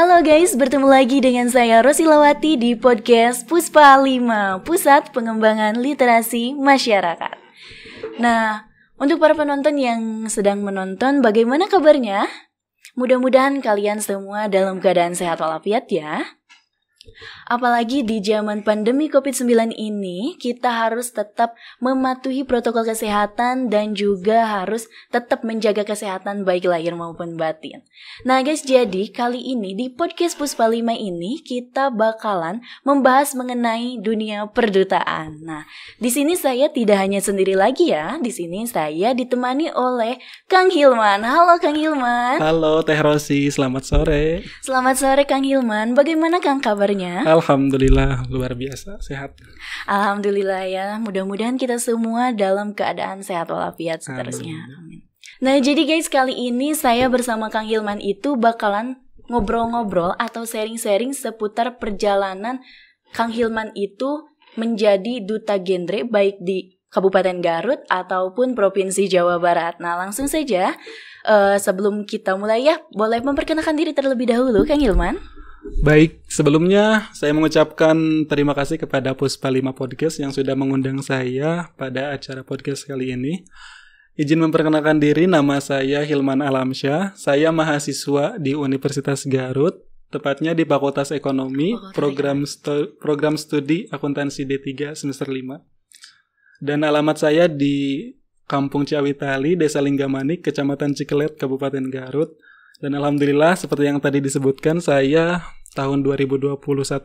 Halo guys, bertemu lagi dengan saya Rosilawati di podcast Puspa 5, Pusat Pengembangan Literasi Masyarakat. Nah, untuk para penonton yang sedang menonton, bagaimana kabarnya? Mudah-mudahan kalian semua dalam keadaan sehat walafiat ya. Apalagi di zaman pandemi COVID-19 ini, kita harus tetap mematuhi protokol kesehatan dan juga harus tetap menjaga kesehatan baik lahir maupun batin. Nah guys, jadi kali ini di podcast Puspa 5 ini kita bakalan membahas mengenai dunia perdutaan. Nah, di sini saya tidak hanya sendiri lagi ya. Di sini saya ditemani oleh Kang Hilman. Halo Kang Hilman. Halo Teh Rosi, selamat sore. Selamat sore Kang Hilman. Bagaimana Kang kabarnya? Alhamdulillah luar biasa sehat. Alhamdulillah ya. Mudah-mudahan kita semua dalam keadaan sehat walafiat seterusnya. Amin. Nah, jadi guys, kali ini saya bersama Kang Hilman itu bakalan ngobrol-ngobrol atau sharing-sharing seputar perjalanan Kang Hilman itu menjadi duta genre baik di Kabupaten Garut ataupun Provinsi Jawa Barat. Nah, langsung saja sebelum kita mulai ya, boleh memperkenalkan diri terlebih dahulu Kang Hilman. Baik, sebelumnya saya mengucapkan terima kasih kepada Puspa 5 Podcast yang sudah mengundang saya pada acara podcast kali ini. Izin memperkenalkan diri, nama saya Hilman Alamsyah. Saya mahasiswa di Universitas Garut, tepatnya di Fakultas Ekonomi, program studi akuntansi D3 semester 5. Dan alamat saya di Kampung Ciawitali, Desa Linggamanik, Kecamatan Cikelet, Kabupaten Garut. Dan alhamdulillah seperti yang tadi disebutkan, saya tahun 2021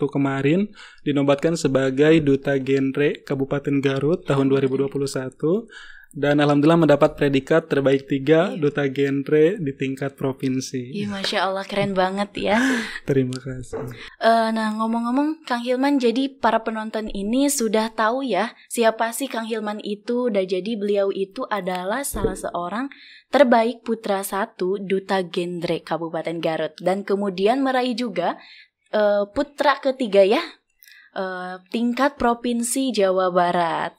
kemarin dinobatkan sebagai duta genre Kabupaten Garut tahun 2021. Dan alhamdulillah mendapat predikat terbaik 3 duta genre di tingkat provinsi. Iya, Masya Allah, keren banget ya. Terima kasih. Nah, ngomong-ngomong Kang Hilman, jadi para penonton ini sudah tahu ya siapa sih Kang Hilman itu. Dan jadi beliau itu adalah salah seorang terbaik putra 1 duta genre Kabupaten Garut. Dan kemudian meraih juga putra ketiga ya, tingkat Provinsi Jawa Barat.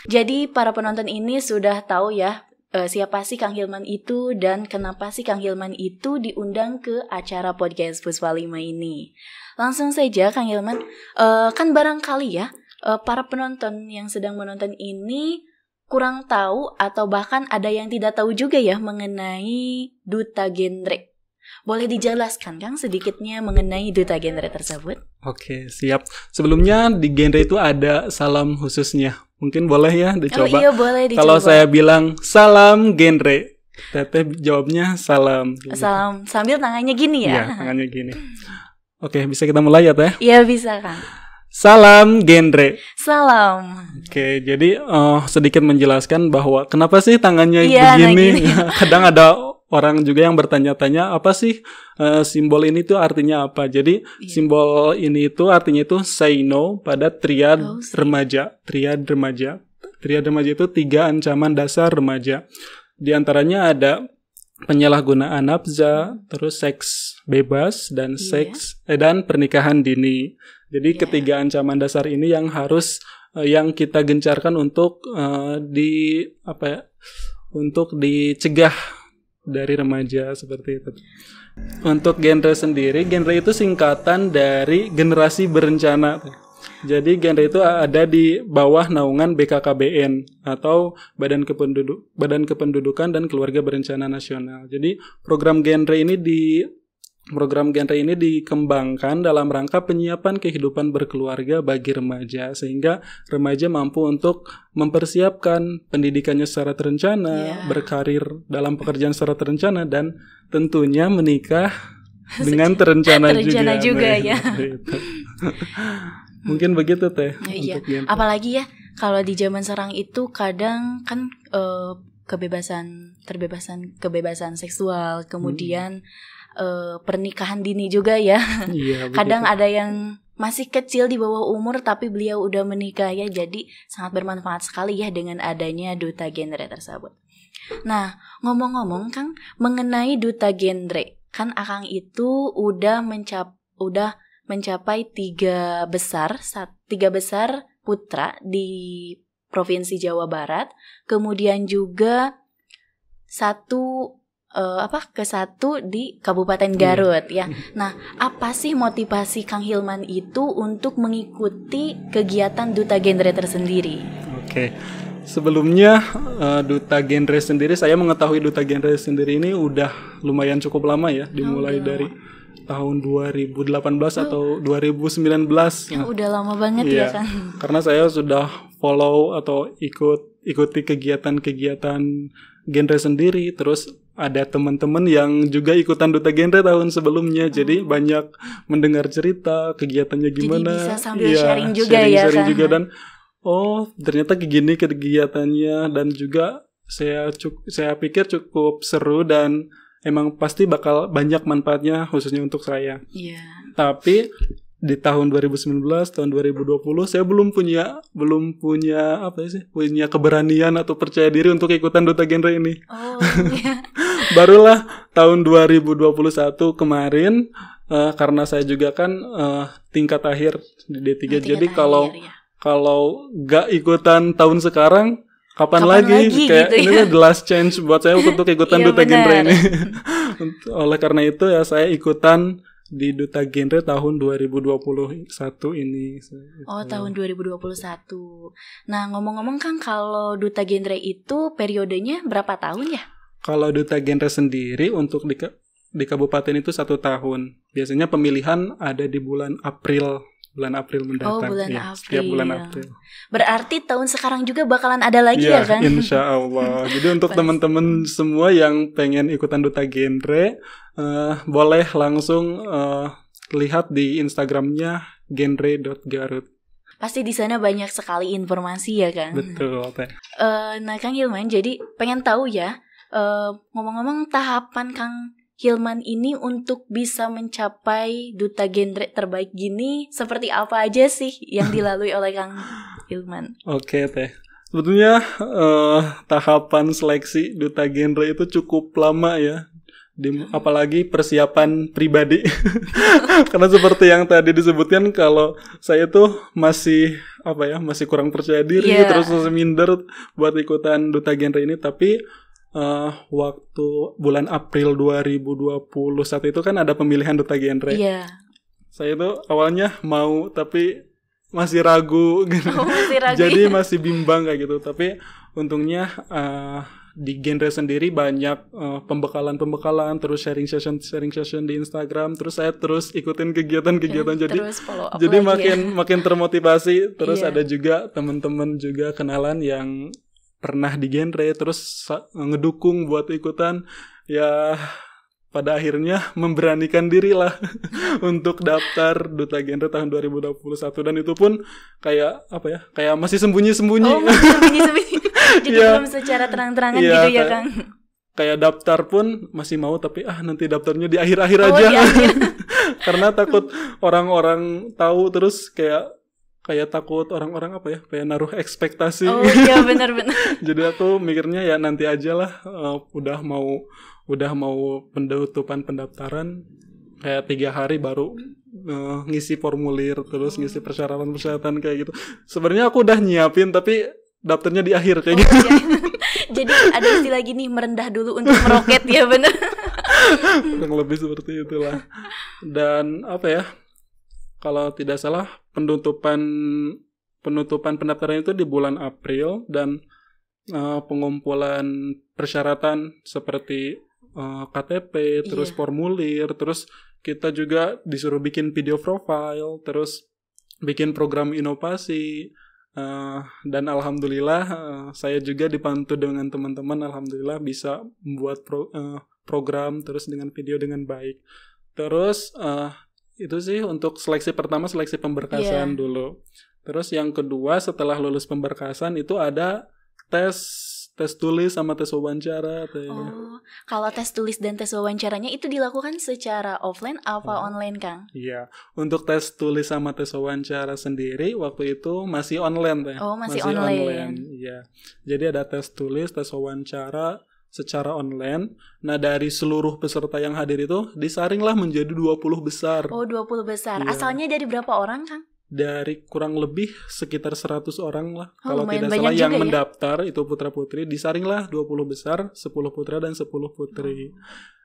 Jadi para penonton ini sudah tahu ya siapa sih Kang Hilman itu dan kenapa sih Kang Hilman itu diundang ke acara podcast Puspa 5 ini. Langsung saja Kang Hilman, kan barangkali ya para penonton yang sedang menonton ini kurang tahu atau bahkan ada yang tidak tahu juga ya mengenai duta genre. Boleh dijelaskan Kang sedikitnya mengenai duta genre tersebut? Oke, siap. Sebelumnya di genre itu ada salam khususnya. Mungkin boleh ya dicoba. Oh iya, boleh dicoba. Kalau saya bilang salam genre, Teteh jawabnya salam. Salam sambil tangannya gini ya? Iya, tangannya gini. Oke, bisa kita mulai ya Teh? Iya, bisa Kang. Salam genre. Salam. Oke, jadi sedikit menjelaskan bahwa kenapa sih tangannya begini? Gini. Kadang ada orang juga yang bertanya-tanya apa sih simbol ini tuh artinya apa. Jadi simbol ini itu artinya itu say no pada triad remaja. Triad remaja itu 3 ancaman dasar remaja. Di antaranya ada penyalahgunaan nafza, terus seks bebas dan dan pernikahan dini. Jadi ketiga ancaman dasar ini yang harus yang kita gencarkan untuk untuk dicegah dari remaja seperti itu. Untuk genre sendiri, genre itu singkatan dari generasi berencana. Jadi genre itu ada di bawah naungan BKKBN atau Badan Kependudukan dan Keluarga Berencana Nasional. Jadi program genre ini dikembangkan dalam rangka penyiapan kehidupan berkeluarga bagi remaja sehingga remaja mampu untuk mempersiapkan pendidikannya secara terencana, berkarir dalam pekerjaan secara terencana dan tentunya menikah dengan terencana juga ya. Mungkin begitu Teh. Iya. Apalagi ya kalau di zaman sekarang itu kadang kan kebebasan seksual, kemudian pernikahan dini juga ya. Iya, kadang ada yang masih kecil di bawah umur tapi beliau udah menikah ya. Jadi sangat bermanfaat sekali ya dengan adanya duta genre tersebut. Nah, ngomong-ngomong Kang mengenai duta genre, kan Akang itu udah mencapai 3 besar putra di Provinsi Jawa Barat, kemudian juga 1 ke-1 di Kabupaten Garut ya. Nah, apa sih motivasi Kang Hilman itu untuk mengikuti kegiatan Duta Genre tersendiri? Oke. Sebelumnya Duta Genre sendiri, saya mengetahui Duta Genre sendiri ini udah lumayan cukup lama ya, dimulai dari tahun 2018 atau 2019. Udah lama banget ya kan. Karena saya sudah follow atau ikuti kegiatan-kegiatan genre sendiri, terus ada teman-teman yang juga ikutan Duta Genre tahun sebelumnya, jadi banyak mendengar cerita kegiatannya gimana. Jadi bisa sambil sharing juga ya kan. Juga, dan ternyata gini kegiatannya, dan juga saya pikir cukup seru dan emang pasti bakal banyak manfaatnya khususnya untuk saya. Tapi di tahun 2019, tahun 2020 saya belum punya punya keberanian atau percaya diri untuk ikutan Duta Genre ini. Barulah tahun 2021 kemarin, karena saya juga kan tingkat akhir di D3. Jadi kalau gak ikutan tahun sekarang, kapan lagi kayak gitu, ini the last chance buat saya untuk ikutan Duta Genre ini. Oleh karena itu ya saya ikutan di Duta Genre tahun 2021 ini. Tahun 2021. Nah, ngomong-ngomong Kang, kalau Duta Genre itu periodenya berapa tahun ya? Kalau Duta Genre sendiri untuk di kabupaten itu 1 tahun. Biasanya pemilihan ada di bulan April mendatang. Setiap bulan April. Berarti tahun sekarang juga bakalan ada lagi ya kan? Insya Allah. Jadi untuk teman-teman semua yang pengen ikutan Duta Genre, boleh langsung lihat di Instagramnya genre.garut. Pasti di sana banyak sekali informasi ya kan? Betul. Nah Kang Hilman, jadi pengen tahu ya, ngomong-ngomong tahapan Kang Hilman ini untuk bisa mencapai Duta Genre terbaik gini, seperti apa aja sih yang dilalui oleh Kang Hilman? Oke Teh, sebetulnya tahapan seleksi Duta Genre itu cukup lama ya, apalagi persiapan pribadi. Karena seperti yang tadi disebutkan, kalau saya tuh masih kurang percaya diri, terus masih minder buat ikutan Duta Genre ini. Tapi waktu bulan April 2021 itu kan ada pemilihan Duta Genre. Saya tuh awalnya mau, tapi masih ragu gitu. Jadi masih bimbang kayak gitu. Tapi untungnya di genre sendiri banyak pembekalan, terus sharing session di Instagram. Terus saya terus ikutin kegiatan-kegiatan, jadi makin termotivasi. Terus ada juga teman-teman juga kenalan yang pernah di genre, terus ngedukung buat ikutan. Ya pada akhirnya memberanikan diri lah untuk daftar Duta Genre tahun 2021. Dan itu pun kayak masih sembunyi-sembunyi. Jadi belum secara terang-terangan gitu ya Kang. Kayak daftar pun masih mau, tapi nanti daftarnya di akhir-akhir aja. Di akhir. Karena takut orang-orang tahu, terus kayak takut orang-orang kayak naruh ekspektasi. Iya benar-benar. Jadi aku mikirnya ya nanti aja lah. Udah mau penutupan pendaftaran, kayak 3 hari baru ngisi formulir, terus ngisi persyaratan kayak gitu. Sebenarnya aku udah nyiapin, tapi daftarnya di akhir kayak gitu. Jadi ada istilah gini, merendah dulu untuk meroket ya, benar. Kurang lebih seperti itulah. Dan kalau tidak salah penutupan pendaftaran itu di bulan April, dan pengumpulan persyaratan seperti KTP, terus formulir, terus kita juga disuruh bikin video profile, terus bikin program inovasi, dan alhamdulillah saya juga dibantu dengan teman-teman, alhamdulillah bisa membuat program terus dengan video dengan baik. Terus itu sih untuk seleksi pertama, seleksi pemberkasan dulu. Terus yang kedua, setelah lulus pemberkasan itu ada tes tulis sama tes wawancara. Kalau tes tulis dan tes wawancaranya itu dilakukan secara offline apa online, Kang? Iya, untuk tes tulis sama tes wawancara sendiri waktu itu masih online, masih online. Iya. Jadi ada tes tulis, tes wawancara secara online. Nah, dari seluruh peserta yang hadir itu disaringlah menjadi 20 besar. 20 besar. Iya. Asalnya dari berapa orang, Kang? dari kurang lebih sekitar 100 orang lah kalau lumayan tidak salah banyak yang juga ya. mendaftar itu putra-putri. Disaringlah 20 besar, 10 putra dan 10 putri.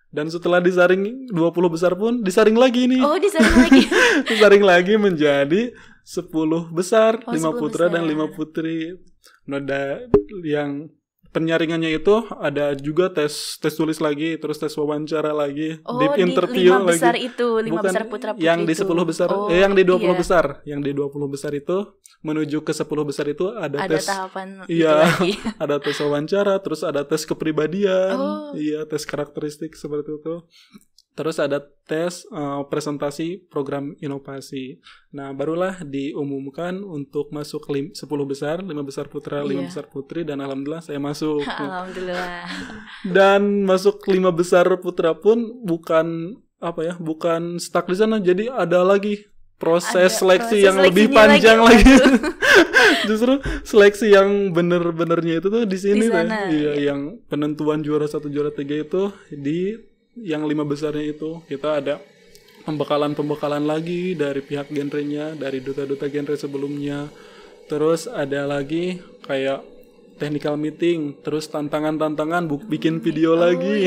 Dan setelah disaring 20 besar pun disaring lagi nih. Oh, disaring lagi. Disaring lagi menjadi 10 besar, 5 10 putra dan besar. 5 putri. Noda yang penyaringannya itu ada juga tes tulis lagi, terus tes wawancara lagi, Oh, deep di interview 5 besar lagi. itu, 5 Bukan besar putra putri yang di itu. 10 besar, Oh, yang di 20 iya. besar. Yang di 20 besar itu menuju ke 10 besar itu ada Ada tes. tahapan itu Iya, lagi. ada tes wawancara, terus ada tes kepribadian. Oh. Iya, tes karakteristik seperti itu. Terus ada tes presentasi program inovasi. Nah, barulah diumumkan untuk masuk 10 besar, 5 besar putra, 5 Iya. besar putri, dan alhamdulillah saya masuk. Alhamdulillah. Dan masuk 5 besar putra pun bukan bukan stuck di sana, jadi ada lagi proses Ada seleksi proses yang lebih seleksinya panjang lagi. lagi. Justru seleksi yang bener-benernya itu tuh di sini Di tuh. sana, Iya, yang penentuan juara 1 juara 3 itu di yang 5 besarnya itu. Kita ada pembekalan lagi dari pihak genrenya, dari duta-duta genre sebelumnya. Terus ada lagi kayak technical meeting, terus tantangan-tantangan bikin video lagi.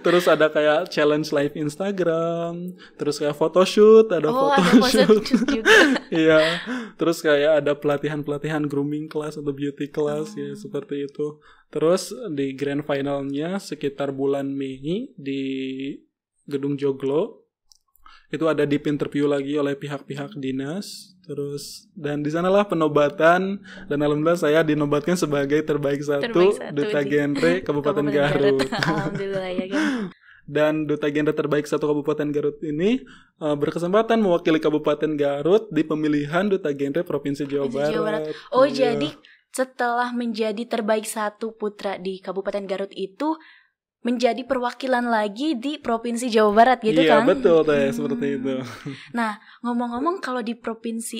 Terus ada kayak challenge live Instagram, terus kayak photoshoot, ada Oh, ada photoshoot. photoshoot juga. Iya. Terus kayak ada pelatihan-pelatihan grooming class atau beauty class ya seperti itu. Terus di grand finalnya sekitar bulan Mei di Gedung Joglo itu ada deep interview lagi oleh pihak-pihak dinas. Terus dan di sanalah penobatan, dan alhamdulillah saya dinobatkan sebagai terbaik satu duta genre Kabupaten Garut. Alhamdulillah ya kan. Dan duta genre terbaik satu Kabupaten Garut ini berkesempatan mewakili Kabupaten Garut di pemilihan duta genre Provinsi Jawa Barat. Oh, Iya. jadi setelah menjadi terbaik satu putra di Kabupaten Garut itu menjadi perwakilan lagi di Provinsi Jawa Barat gitu Iya, kan? betul teh, seperti itu. Nah, ngomong-ngomong kalau di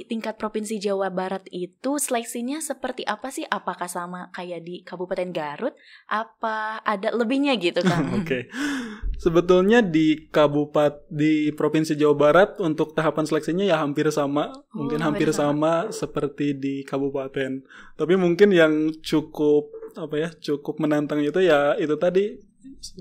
tingkat Provinsi Jawa Barat itu seleksinya seperti apa sih? Apakah sama kayak di Kabupaten Garut? Apa ada lebihnya gitu kan? Oke. Sebetulnya di Provinsi Jawa Barat untuk tahapan seleksinya ya hampir sama, mungkin hampir sama seperti di kabupaten. Tapi mungkin yang cukup menantang itu ya itu tadi,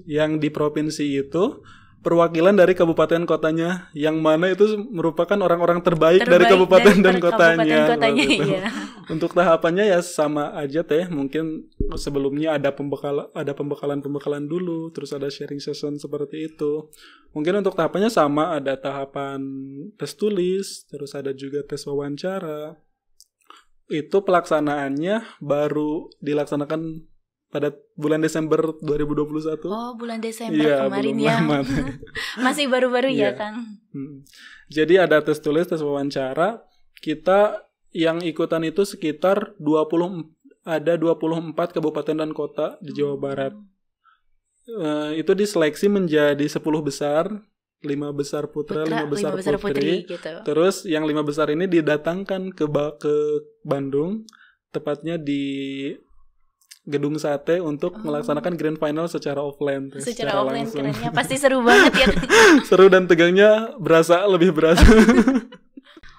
yang di provinsi itu perwakilan dari kabupaten kotanya, yang mana itu merupakan orang-orang terbaik dari kabupaten dan kotanya. Iya. Untuk tahapannya ya sama aja teh, mungkin sebelumnya ada pembekalan dulu, terus ada sharing session seperti itu. Mungkin untuk tahapannya sama, ada tahapan tes tulis, terus ada juga tes wawancara. Itu pelaksanaannya baru dilaksanakan pada bulan Desember 2021. Oh, bulan Desember kemarin ya. Masih baru-baru ya kan. Jadi ada tes tulis, tes wawancara. Kita yang ikutan itu sekitar 24 kabupaten dan kota di Jawa Barat. Itu diseleksi menjadi 10 besar, 5 besar putra 5 besar putri gitu. Terus yang 5 besar ini didatangkan ke Bandung, tepatnya di Gedung Sate untuk melaksanakan grand final secara offline. Secara offline langsung. Kerennya pasti seru banget ya. Seru dan tegangnya lebih berasa.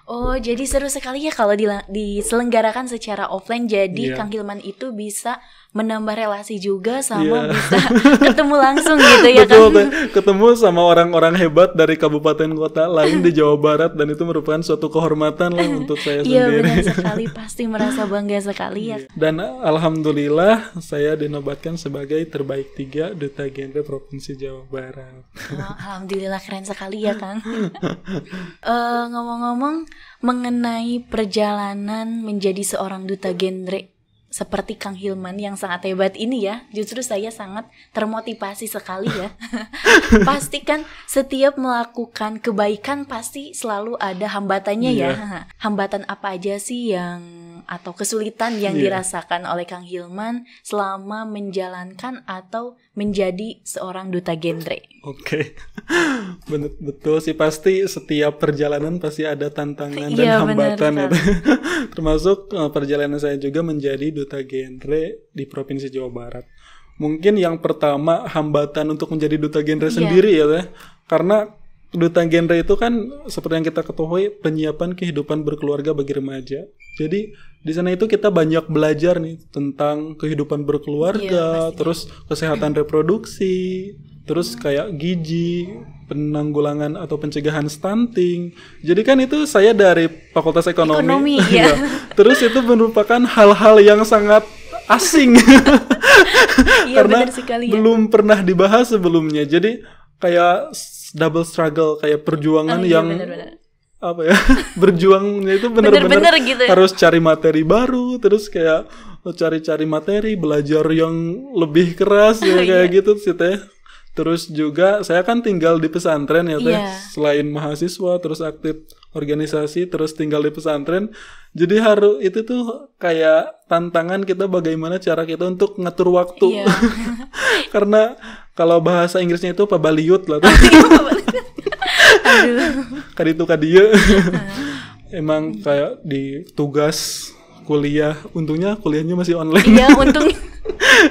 Oh, jadi seru sekali ya kalau diselenggarakan secara offline. Jadi Kang Hilman itu bisa menambah relasi juga sama bisa ketemu langsung gitu ya. Betul, kan? Ketemu sama orang-orang hebat dari kabupaten kota lain di Jawa Barat, dan itu merupakan suatu kehormatan lah untuk saya sendiri. Iya, benar sekali, pasti merasa bangga sekali ya. Dan alhamdulillah saya dinobatkan sebagai terbaik 3 duta genre Provinsi Jawa Barat. Oh, alhamdulillah, keren sekali ya Kang. Ngomong-ngomong mengenai perjalanan menjadi seorang duta genre seperti Kang Hilman yang sangat hebat ini ya, justru saya sangat termotivasi sekali ya. Pasti kan setiap melakukan kebaikan pasti selalu ada hambatannya ya. Hambatan apa aja sih atau kesulitan yang dirasakan oleh Kang Hilman selama menjalankan atau menjadi seorang duta genre? Oke. Betul sih, pasti setiap perjalanan pasti ada tantangan dan hambatan ya. Termasuk perjalanan saya juga menjadi duta genre di Provinsi Jawa Barat. Mungkin yang pertama hambatan untuk menjadi duta genre sendiri ya, karena duta genre itu kan seperti yang kita ketahui penyiapan kehidupan berkeluarga bagi remaja. Jadi di sana itu kita banyak belajar nih tentang kehidupan berkeluarga, terus kesehatan reproduksi, terus kayak gizi, penanggulangan atau pencegahan stunting. Jadi kan itu saya dari Fakultas Ekonomi ya. Terus itu merupakan hal-hal yang sangat asing karena belum pernah dibahas sebelumnya. Jadi kayak double struggle, kayak perjuangan yang bener-bener. Apa ya, berjuangnya itu benar-benar gitu. Harus cari materi baru, terus kayak cari-cari materi, belajar yang lebih keras ya kayak gitu sih teh. Terus juga saya kan tinggal di pesantren ya teh, selain mahasiswa terus aktif organisasi terus tinggal di pesantren. Jadi harus itu tuh kayak tantangan kita bagaimana cara kita untuk ngatur waktu. Karena kalau bahasa Inggrisnya itu pabaliut lah tuh. Kaditu kadia. Emang kayak di tugas kuliah, untungnya kuliahnya masih online. Iya, untungnya.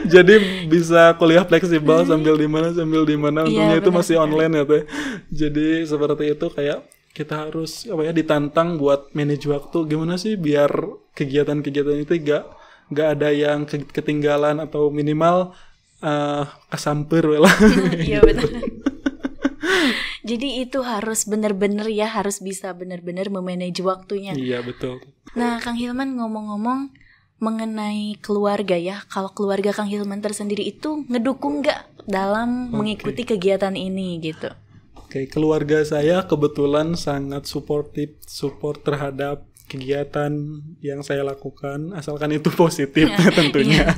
Jadi bisa kuliah fleksibel sambil di mana. Untungnya itu masih online ya teh. Jadi seperti itu kayak kita harus ditantang buat manage waktu. Gimana sih biar kegiatan-kegiatan itu gak ada yang ketinggalan atau minimal kesamper lah. Iya benar. Jadi itu harus benar-benar harus bisa benar-benar memanage waktunya. Iya betul. Nah Kang Hilman ngomong-ngomong mengenai keluarga ya, kalau keluarga Kang Hilman tersendiri itu ngedukung nggak dalam mengikuti kegiatan ini gitu? Oke, keluarga saya kebetulan sangat support terhadap kegiatan yang saya lakukan, asalkan itu positif tentunya.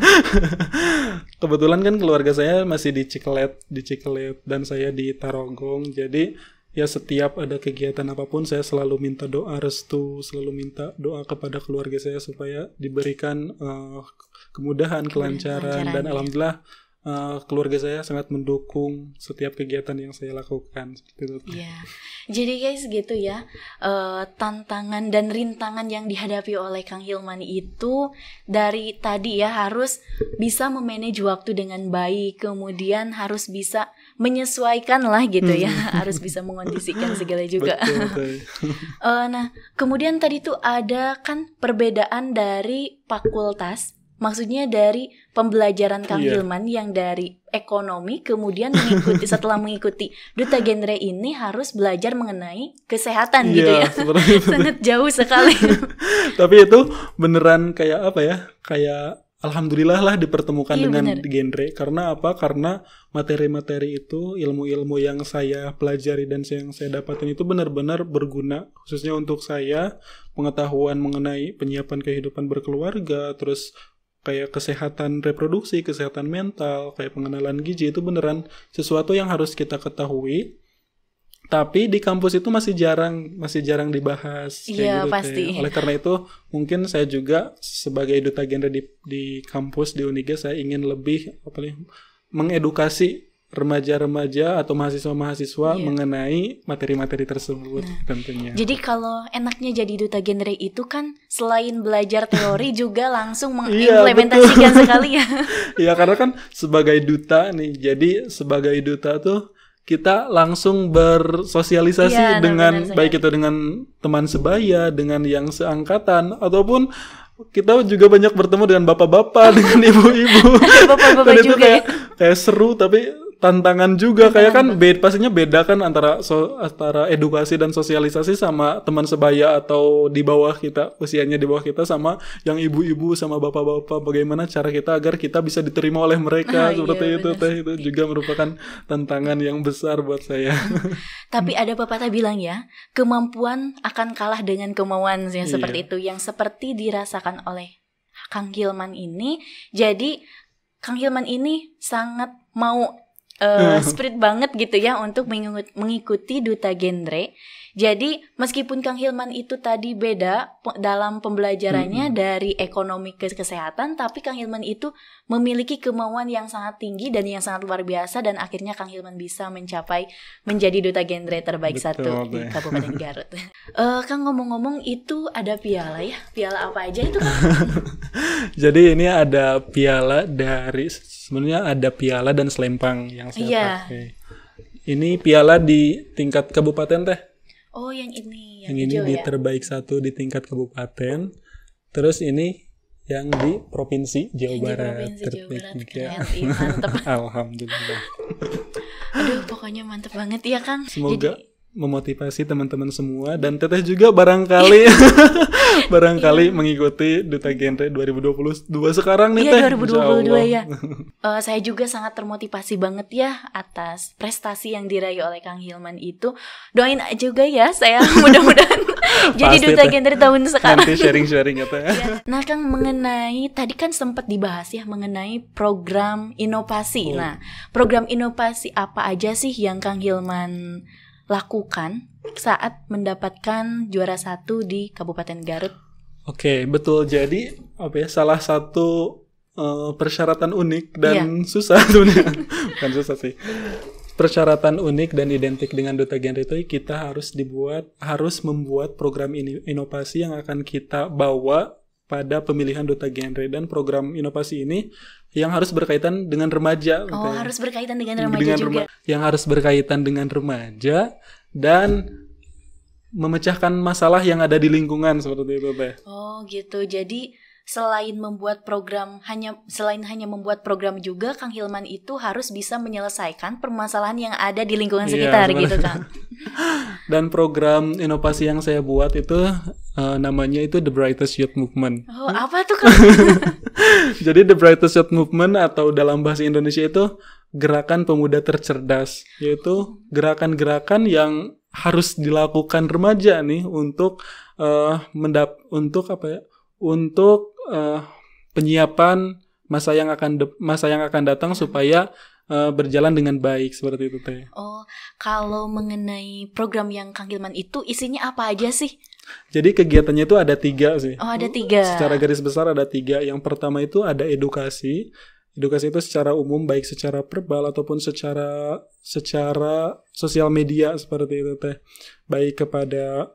Kebetulan kan keluarga saya masih di Cikelet dan saya di Tarogong. Jadi ya setiap ada kegiatan apapun saya selalu minta doa restu, selalu minta doa kepada keluarga saya supaya diberikan kemudahan, kelancaran dan alhamdulillah keluarga saya sangat mendukung setiap kegiatan yang saya lakukan. Iya. Jadi guys gitu ya, tantangan dan rintangan yang dihadapi oleh Kang Hilman itu dari tadi ya harus bisa memanage waktu dengan baik, kemudian harus bisa menyesuaikan lah gitu ya, harus bisa mengondisikan segala juga. Betul. Nah, kemudian tadi tuh ada kan perbedaan dari fakultas. Maksudnya dari pembelajaran Kang Hilman yang dari ekonomi kemudian setelah mengikuti duta genre ini harus belajar mengenai kesehatan gitu ya. Sangat jauh sekali. Tapi itu beneran kayak apa ya? Kayak alhamdulillah lah dipertemukan dengan genre. Karena apa? Karena materi-materi itu, ilmu-ilmu yang saya pelajari dan yang saya dapatin itu benar-benar berguna. Khususnya untuk saya, pengetahuan mengenai penyiapan kehidupan berkeluarga, terus kayak kesehatan reproduksi, kesehatan mental, kayak pengenalan gizi itu beneran sesuatu yang harus kita ketahui. Tapi di kampus itu masih jarang dibahas. Iya gitu, pasti. Oleh karena itu mungkin saya juga sebagai duta genre di kampus di Uniga saya ingin lebih mengedukasi remaja-remaja atau mahasiswa-mahasiswa mengenai materi-materi tersebut tentunya. Jadi kalau enaknya jadi duta genre itu kan selain belajar teori juga langsung mengimplementasikan sekali ya. Iya karena kan sebagai duta nih, jadi sebagai duta tuh kita langsung bersosialisasi dengan baik itu dengan teman sebaya, dengan yang seangkatan ataupun kita juga banyak bertemu dengan bapak-bapak, dengan ibu-ibu. Bapak-bapak dan itu juga kayak seru tapi tantangan juga kayak kan pastinya beda kan antara edukasi dan sosialisasi sama teman sebaya atau di bawah kita, usianya di bawah kita sama yang ibu-ibu sama bapak-bapak, bagaimana cara kita agar kita bisa diterima oleh mereka seperti itu itu juga merupakan tantangan yang besar buat saya. Tapi ada pepatah bilang ya, kemampuan akan kalah dengan kemauan yang seperti itu, yang seperti dirasakan oleh Kang Hilman ini. Jadi Kang Hilman ini sangat mau spirit banget gitu ya untuk mengikuti duta genre. Jadi meskipun Kang Hilman itu tadi beda dalam pembelajarannya dari ekonomi ke kesehatan, tapi Kang Hilman itu memiliki kemauan yang sangat tinggi dan yang sangat luar biasa, dan akhirnya Kang Hilman bisa mencapai menjadi duta genre terbaik di Kabupaten Garut. Kang ngomong-ngomong itu ada piala ya? Piala apa aja itu Kang? Jadi ini ada piala sebenarnya ada piala dan selempang yang saya pakai. Ini piala di tingkat kabupaten teh. Oh, yang ini, Yang ini hijau di ya. terbaik 1 di tingkat kabupaten. Terus ini yang di provinsi Jawa Yang di Barat. Provinsi Jawa terbaik Barat. 3. Keren, ih, mantep. Alhamdulillah. Aduh, pokoknya mantep banget ya, Kang. Semoga Jadi, memotivasi teman-teman semua dan Teteh juga barangkali mengikuti Duta Genre 2022 sekarang nih iya, Teh. 2022 ya. Insyaallah. Saya juga sangat termotivasi banget ya atas prestasi yang diraih oleh Kang Hilman itu. Doain juga ya saya mudah-mudahan jadi Pasti, Duta Teh. Genre tahun sekarang. Nanti sharing-sharing ya Teh. Ya. Nah, Kang, mengenai tadi kan sempat dibahas ya mengenai program inovasi. Nah, program inovasi apa aja sih yang Kang Hilman lakukan saat mendapatkan juara 1 di Kabupaten Garut? Oke, betul. Jadi salah satu persyaratan unik dan susah sebenarnya. Bukan susah sih. Persyaratan unik dan identik dengan Duta Genre itu kita harus membuat program inovasi yang akan kita bawa pada pemilihan Duta Genre, dan program inovasi ini yang harus berkaitan dengan remaja. Oh, harus berkaitan dengan remaja juga. Yang harus berkaitan dengan remaja dan memecahkan masalah yang ada di lingkungan seperti itu Teh. Oh, gitu. Jadi selain hanya membuat program juga, Kang Hilman itu harus bisa menyelesaikan permasalahan yang ada di lingkungan sekitar gitu, Kang. Dan program inovasi yang saya buat itu namanya itu The Brightest Youth Movement. Oh, apa tuh, Kang? Jadi The Brightest Youth Movement atau dalam bahasa Indonesia itu gerakan pemuda tercerdas, yaitu gerakan-gerakan yang harus dilakukan remaja nih untuk penyiapan masa yang akan datang supaya berjalan dengan baik seperti itu Teh. Oh, kalau mengenai program yang Kang Hilman itu isinya apa aja sih? Jadi kegiatannya itu ada 3 sih. Oh, ada 3. Secara garis besar ada 3. Yang pertama itu ada edukasi. Edukasi itu secara umum, baik secara verbal ataupun secara sosial media seperti itu Teh. Baik kepada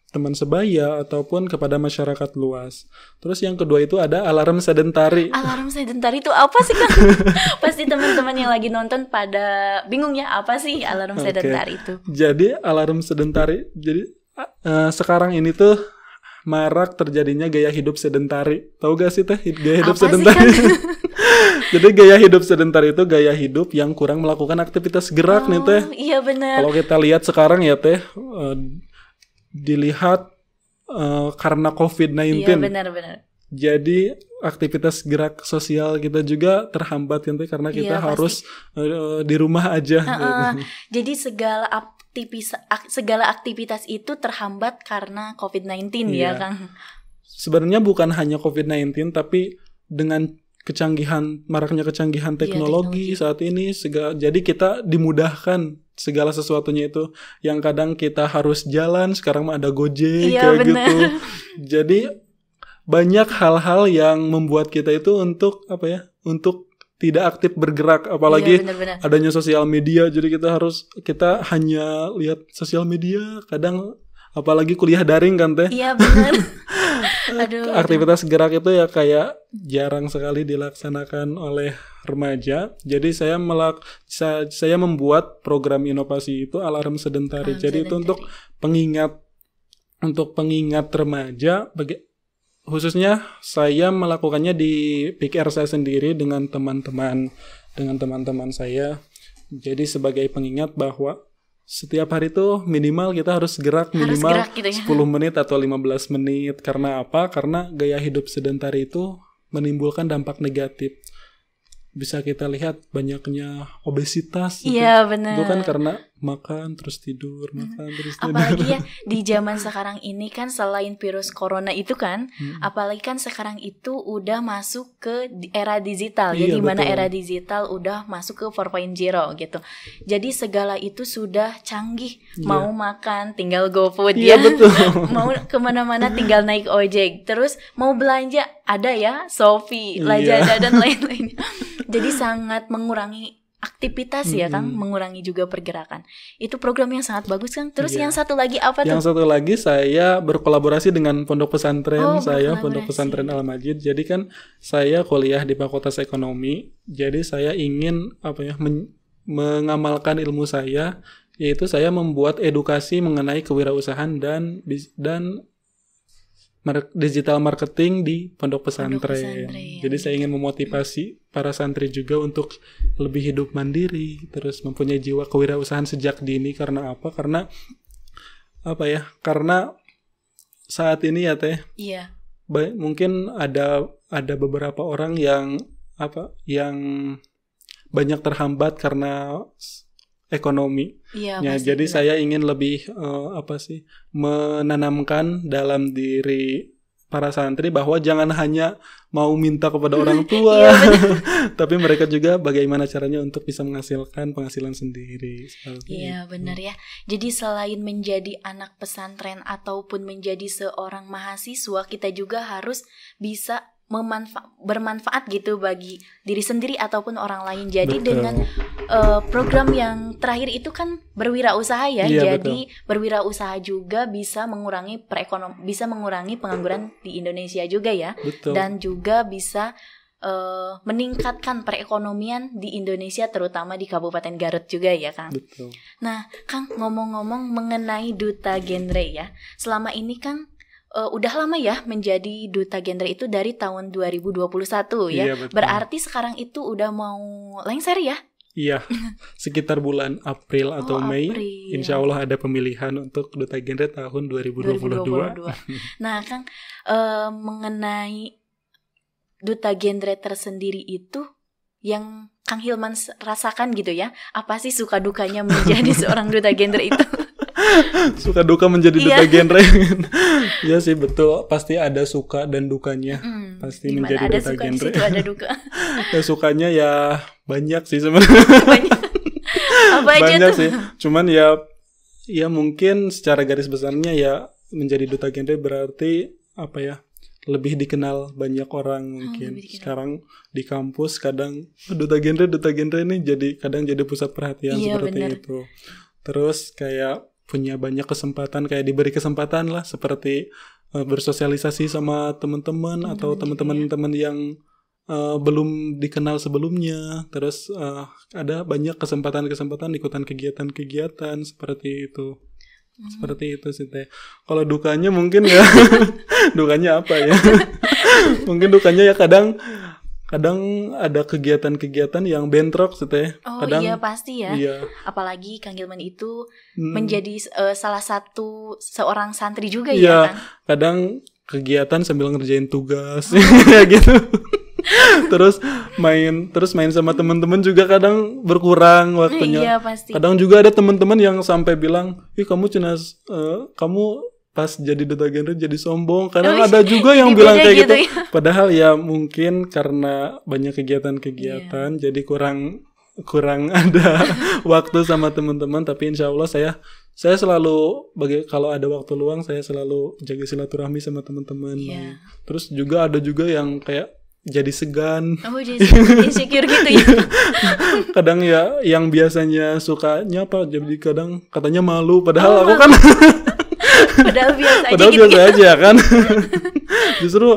teman sebaya ataupun kepada masyarakat luas. Terus yang kedua itu ada alarm sedentari. Alarm sedentari itu apa sih, Kang? Pasti teman-teman yang lagi nonton pada bingung ya, apa sih alarm sedentari itu? Jadi alarm sedentari, sekarang ini tuh marak terjadinya gaya hidup sedentari. Tahu gak sih Teh gaya hidup sedentari? Jadi gaya hidup sedentari itu gaya hidup yang kurang melakukan aktivitas gerak nih Teh. Iya, benar. Kalau kita lihat sekarang ya Teh, dilihat karena COVID-19. Iya, benar-benar. Jadi aktivitas gerak sosial kita juga terhambat kan Teh, karena kita harus di rumah aja. Jadi segala aktivitas itu terhambat karena COVID-19 ya, Kang. Sebenarnya bukan hanya COVID-19, tapi dengan maraknya kecanggihan teknologi saat ini, jadi kita dimudahkan segala sesuatunya itu. Yang kadang kita harus jalan, sekarang ada Gojek kayak gitu. Jadi banyak hal-hal yang membuat kita itu untuk tidak aktif bergerak, apalagi adanya sosial media. Jadi kita hanya lihat sosial media, kadang apalagi kuliah daring kan Teh. Iya, benar. Aktivitas gerak itu ya kayak jarang sekali dilaksanakan oleh remaja. Jadi saya membuat program inovasi itu alarm sedentari. Jadi itu untuk pengingat remaja. Khususnya saya melakukannya di PKR saya sendiri dengan teman-teman saya. Jadi sebagai pengingat bahwa setiap hari itu minimal kita harus gerak minimal gitu ya. 10 menit atau 15 menit. Karena apa? Karena gaya hidup sedentari itu menimbulkan dampak negatif. Bisa kita lihat banyaknya obesitas. Iya, benar. Itu kan karena makan terus tidur, makan terus tidur. Apalagi ya di zaman sekarang ini kan selain virus corona itu kan, apalagi kan sekarang itu udah masuk ke era digital. Jadi mana era digital udah masuk ke 4.0 gitu. Jadi segala itu sudah canggih. Mau makan tinggal GoFood ya. Betul. Mau kemana-mana tinggal naik ojek. Terus mau belanja ada ya Shopee, Lazada dan lain-lainnya. Jadi sangat mengurangi aktivitas ya Kang, mengurangi juga pergerakan. Itu program yang sangat bagus Kang. Terus yang satu lagi apa tuh? Yang satu lagi saya berkolaborasi dengan pondok pesantren Pondok Pesantren Al-Majid. Jadi kan saya kuliah di Fakultas Ekonomi. Jadi saya ingin mengamalkan ilmu saya, yaitu saya membuat edukasi mengenai kewirausahaan dan digital marketing di pondok pesantren. Jadi saya ingin memotivasi para santri juga untuk lebih hidup mandiri, terus mempunyai jiwa kewirausahaan sejak dini. Karena apa? Karena saat ini ya Teh. Iya. Mungkin ada beberapa orang yang banyak terhambat karena ekonomi. Iya, Ya, jadi saya ingin lebih menanamkan dalam diri para santri bahwa jangan hanya mau minta kepada orang tua, tapi mereka juga bagaimana caranya untuk bisa menghasilkan penghasilan sendiri. Iya, benar ya. Jadi selain menjadi anak pesantren ataupun menjadi seorang mahasiswa, kita juga harus bisa bermanfaat gitu bagi diri sendiri ataupun orang lain. Jadi Betul. dengan program yang terakhir itu kan berwirausaha ya. Iya, Jadi berwirausaha juga bisa mengurangi pengangguran di Indonesia juga ya. Betul. Dan juga bisa meningkatkan perekonomian di Indonesia, terutama di Kabupaten Garut juga ya Kang. Betul. Nah Kang, ngomong-ngomong mengenai duta genre ya, selama ini Kang udah lama ya menjadi duta genre itu dari tahun 2021 ya. Iya, betul. Berarti sekarang itu udah mau lengser ya? Iya, sekitar bulan April atau Mei, April. insya Allah ada pemilihan untuk duta genre tahun 2022. Nah Kang, mengenai duta genre tersendiri itu yang Kang Hilman rasakan gitu ya, apa sih suka dukanya menjadi seorang duta genre itu? Suka duka menjadi duta genre. Ya sih, betul, pasti ada suka dan dukanya. Pasti Dimana menjadi ada duta suka, genre. di situ ada duka. Ya, sukanya ya banyak sih sebenarnya. Apa aja Banyak tuh? sih. Cuman ya mungkin secara garis besarnya ya menjadi duta genre berarti lebih dikenal banyak orang mungkin. lebih dikenal. Sekarang di kampus kadang duta genre ini kadang jadi pusat perhatian seperti bener. itu. Terus kayak punya banyak kesempatan, kayak diberi kesempatan lah seperti bersosialisasi sama teman-teman atau teman-teman yang belum dikenal sebelumnya. Terus ada banyak kesempatan ikutan kegiatan-kegiatan seperti itu. Seperti itu sih Teh. Kalau dukanya mungkin ya dukanya apa ya? Mungkin dukanya ya kadang ada kegiatan-kegiatan yang bentrok sih Teh. Kadang Iya pasti ya. Iya. Apalagi Kang Hilman itu menjadi salah satu seorang santri juga Iya, ya kan. kadang kegiatan sambil ngerjain tugas gitu. Terus main sama teman-teman juga kadang berkurang waktunya. Iya pasti. Kadang juga ada teman-teman yang sampai bilang, "Ih, kamu kamu pas jadi duta genre jadi sombong." Kadang ada juga yang bilang kayak gitu. ya. Padahal ya mungkin karena banyak kegiatan-kegiatan jadi kurang ada waktu sama teman-teman. Tapi insya Allah saya selalu kalau ada waktu luang saya selalu jaga silaturahmi sama teman-teman. Iya. Terus juga ada juga yang kayak jadi segan. Jadi insecure gitu ya. Kadang ya yang biasanya sukanya jadi kadang katanya malu padahal aku kan Padahal biasa aja padahal gitu. biasa aja kan. Justru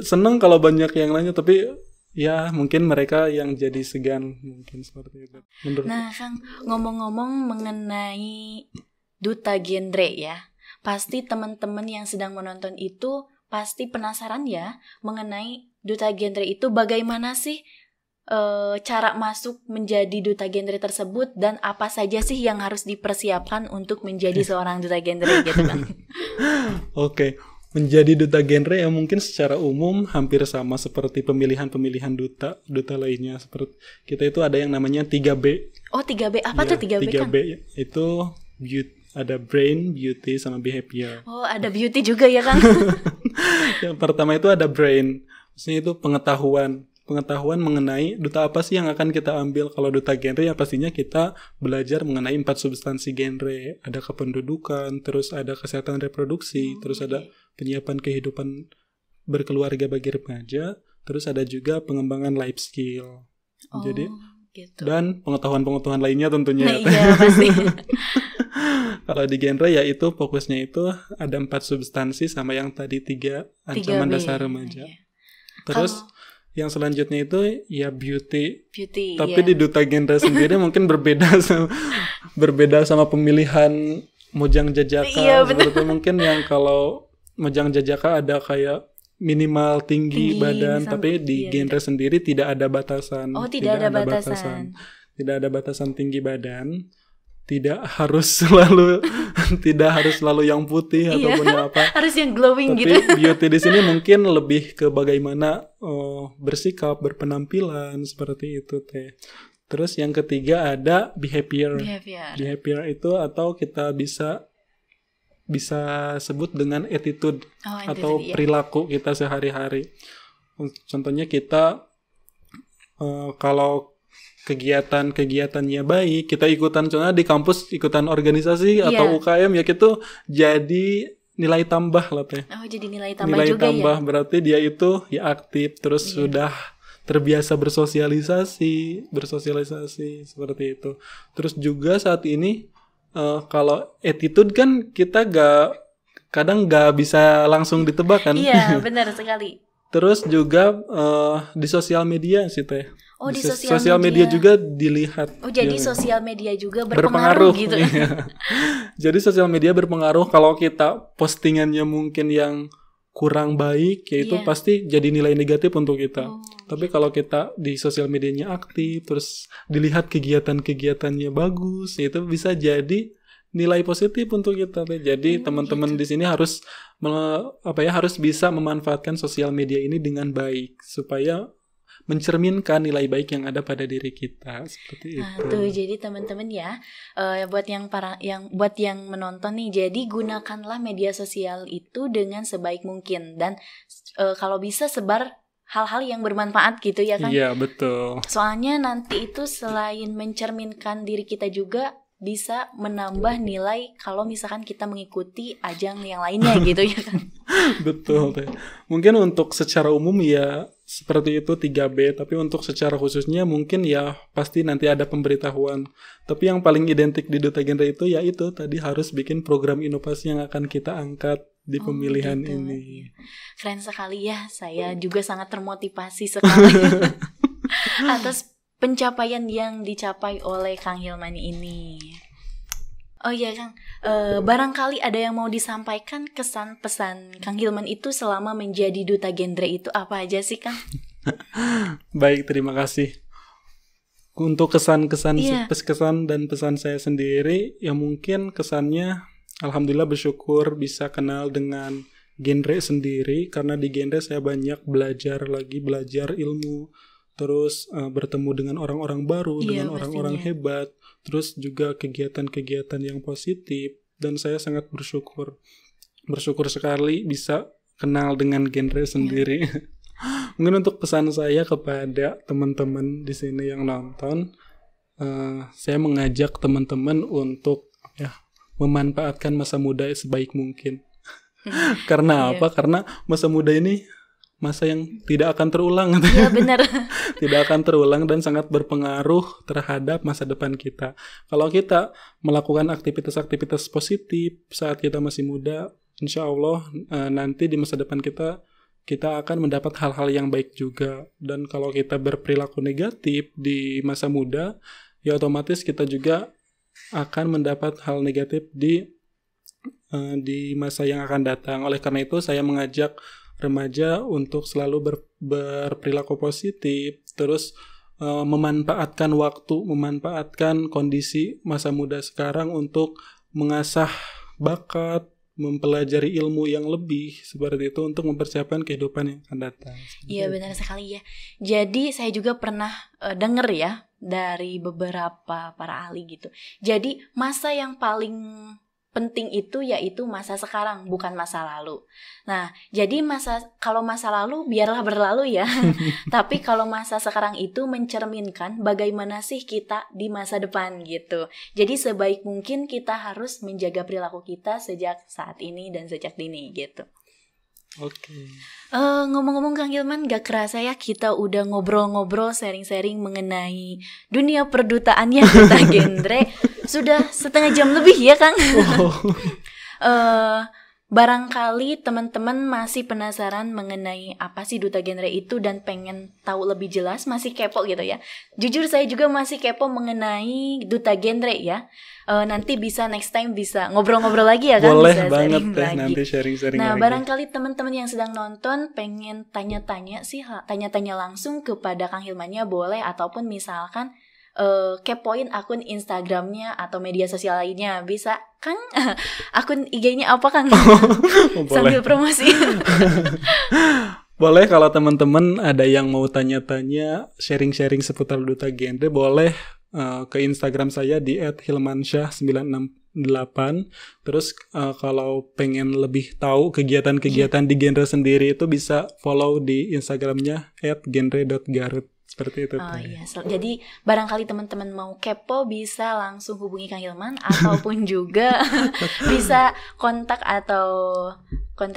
seneng kalau banyak yang lainnya, tapi ya mungkin mereka yang jadi segan mungkin seperti itu. Menurut Nah, Kang, ngomong-ngomong mengenai duta genre ya, pasti teman-teman yang sedang menonton itu pasti penasaran ya mengenai duta genre itu bagaimana sih cara masuk menjadi duta genre tersebut dan apa saja sih yang harus dipersiapkan untuk menjadi seorang duta genre gitu kan. Oke. Menjadi duta genre yang mungkin secara umum hampir sama seperti pemilihan duta lainnya. Seperti kita itu ada yang namanya 3B. Oh, 3B. Apa Ya, tuh 3B, Kang? 3B itu ada brain, beauty, sama behavior. Oh, ada beauty juga ya, Kang? Yang pertama itu ada brain. Maksudnya itu pengetahuan mengenai duta apa sih yang akan kita ambil. Kalau duta genre ya pastinya kita belajar mengenai 4 substansi genre. Ada kependudukan, terus ada kesehatan reproduksi, terus ada penyiapan kehidupan berkeluarga bagi remaja, terus ada juga pengembangan life skill. Jadi gitu. dan pengetahuan lainnya tentunya. Iya, pasti. Kalau di genre ya itu fokusnya itu ada 4 substansi sama yang tadi 3 ancaman 3B. dasar remaja. Iya. Terus Yang selanjutnya itu ya beauty. Tapi iya. di Duta Genre sendiri mungkin berbeda sama pemilihan Mojang Jajaka. Iya, Seperti mungkin yang kalau Mojang Jajaka ada kayak minimal tinggi badan, tapi di genre sendiri tidak ada batasan. Oh, tidak ada batasan. Tidak ada batasan tinggi badan. Tidak harus selalu yang putih ataupun apa. Harus yang glowing tapi gitu. Beauty di sini mungkin lebih ke bagaimana bersikap, berpenampilan seperti itu teh. Terus yang ketiga ada behavior. Behavior itu atau kita bisa sebut dengan attitude atau perilaku kita sehari-hari. Contohnya kita kalau kegiatannya baik, kita ikutan, contohnya di kampus ikutan organisasi atau UKM ya, gitu jadi nilai tambah lah teh. Oh, jadi nilai tambah nilai juga tambah ya. Berarti dia itu ya aktif, terus sudah terbiasa bersosialisasi seperti itu. Terus juga saat ini kalau attitude kan kita kadang gak bisa langsung ditebak kan. Iya, benar sekali. Terus juga di sosial media sih teh. Oh, di sosial media juga dilihat. Oh, jadi sosial media juga berpengaruh gitu. Iya. Jadi sosial media berpengaruh. Kalau kita postingannya mungkin yang kurang baik, yaitu pasti jadi nilai negatif untuk kita. Tapi kalau kita di sosial medianya aktif, terus dilihat kegiatannya bagus, itu bisa jadi nilai positif untuk kita. Jadi teman-teman di sini harus bisa memanfaatkan sosial media ini dengan baik supaya mencerminkan nilai baik yang ada pada diri kita, seperti itu. Tuh, jadi teman-teman ya, buat yang menonton nih, jadi gunakanlah media sosial itu dengan sebaik mungkin dan kalau bisa sebar hal-hal yang bermanfaat gitu ya kan? Iya, betul. Soalnya nanti itu selain mencerminkan diri kita juga bisa menambah nilai kalau misalkan kita mengikuti ajang yang lainnya gitu ya kan? Betul teh. Mungkin untuk secara umum ya seperti itu 3B, tapi untuk secara khususnya mungkin ya pasti nanti ada pemberitahuan. Tapi yang paling identik di Duta Genre itu ya itu tadi harus bikin program inovasi yang akan kita angkat di pemilihan gitu. Ini. Keren sekali ya, saya juga sangat termotivasi sekali atas pencapaian yang dicapai oleh Kang Hilman ini. Oh iya Kang, barangkali ada yang mau disampaikan kesan pesan Kang Hilman itu selama menjadi Duta Genre itu apa aja sih Kang? Baik, terima kasih. Untuk kesan dan pesan saya sendiri, ya mungkin kesannya alhamdulillah bersyukur bisa kenal dengan genre sendiri, karena di genre saya banyak belajar ilmu, terus bertemu dengan orang-orang baru, dengan orang-orang hebat, terus juga kegiatan-kegiatan yang positif, dan saya sangat bersyukur sekali bisa kenal dengan genre sendiri. Mungkin untuk pesan saya kepada teman-teman di sini yang nonton, saya mengajak teman-teman untuk memanfaatkan masa muda sebaik mungkin. Karena apa? Karena masa muda ini masa yang tidak akan terulang. Iya, benar. Tidak akan terulang dan sangat berpengaruh terhadap masa depan kita. Kalau kita melakukan aktivitas-aktivitas positif saat kita masih muda, insya Allah nanti di masa depan kita akan mendapat hal-hal yang baik juga. Dan kalau kita berperilaku negatif di masa muda, ya otomatis kita juga akan mendapat hal negatif di masa yang akan datang. Oleh karena itu saya mengajak remaja untuk selalu berperilaku positif, terus memanfaatkan waktu, memanfaatkan kondisi masa muda sekarang untuk mengasah bakat, mempelajari ilmu yang lebih seperti itu untuk mempersiapkan kehidupan yang akan datang. Iya, benar sekali ya. Jadi saya juga pernah dengar ya dari beberapa para ahli gitu. Jadi masa yang paling penting itu yaitu masa sekarang, bukan masa lalu. Nah, jadi kalau masa lalu biarlah berlalu ya. Tapi kalau masa sekarang itu mencerminkan bagaimana sih kita di masa depan gitu. Jadi sebaik mungkin kita harus menjaga perilaku kita sejak saat ini dan sejak dini gitu. Oke. Ngomong-ngomong Kang Hilman, gak kerasa ya kita udah ngobrol-ngobrol, sharing-sharing mengenai dunia perdutaannya Duta Genre. Sudah setengah jam lebih ya Kang. barangkali teman-teman masih penasaran mengenai apa sih Duta Genre itu dan pengen tahu lebih jelas, masih kepo gitu ya. Jujur saya juga masih kepo mengenai Duta Genre ya. Nanti bisa next time bisa ngobrol-ngobrol lagi ya kan? Boleh bisa banget sharing deh lagi. nanti sharing-sharing Nah, lagi. barangkali teman-teman yang sedang nonton pengen tanya-tanya langsung kepada Kang Hilmannya boleh, ataupun misalkan kepoin akun Instagramnya atau media sosial lainnya bisa. Kang, akun IG-nya apa Kang? Sambil promosi. Boleh kalau teman-teman ada yang mau tanya-tanya, sharing-sharing seputar Duta Genre, boleh ke Instagram saya di @hilmansyah968. Terus kalau pengen lebih tahu kegiatan-kegiatan di genre sendiri itu bisa follow di Instagramnya @genre.garut. Seperti itu. Iya, jadi barangkali teman-teman mau kepo bisa langsung hubungi Kang Hilman ataupun juga bisa kontak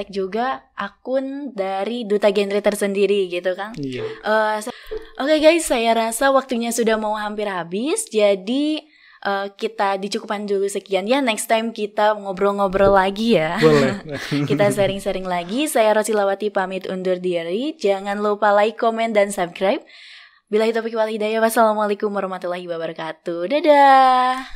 juga akun dari Duta Genre tersendiri gitu Kang. Iya. Oke guys, saya rasa waktunya sudah mau hampir habis, jadi kita dicukupkan dulu sekian ya. Next time kita ngobrol-ngobrol lagi ya. Boleh. Kita sharing-sharing lagi. Saya Rosilawati pamit undur diri. Jangan lupa like, komen, dan subscribe. Billahi taufiq wal hidayah. Wassalamualaikum warahmatullahi wabarakatuh. Dadah.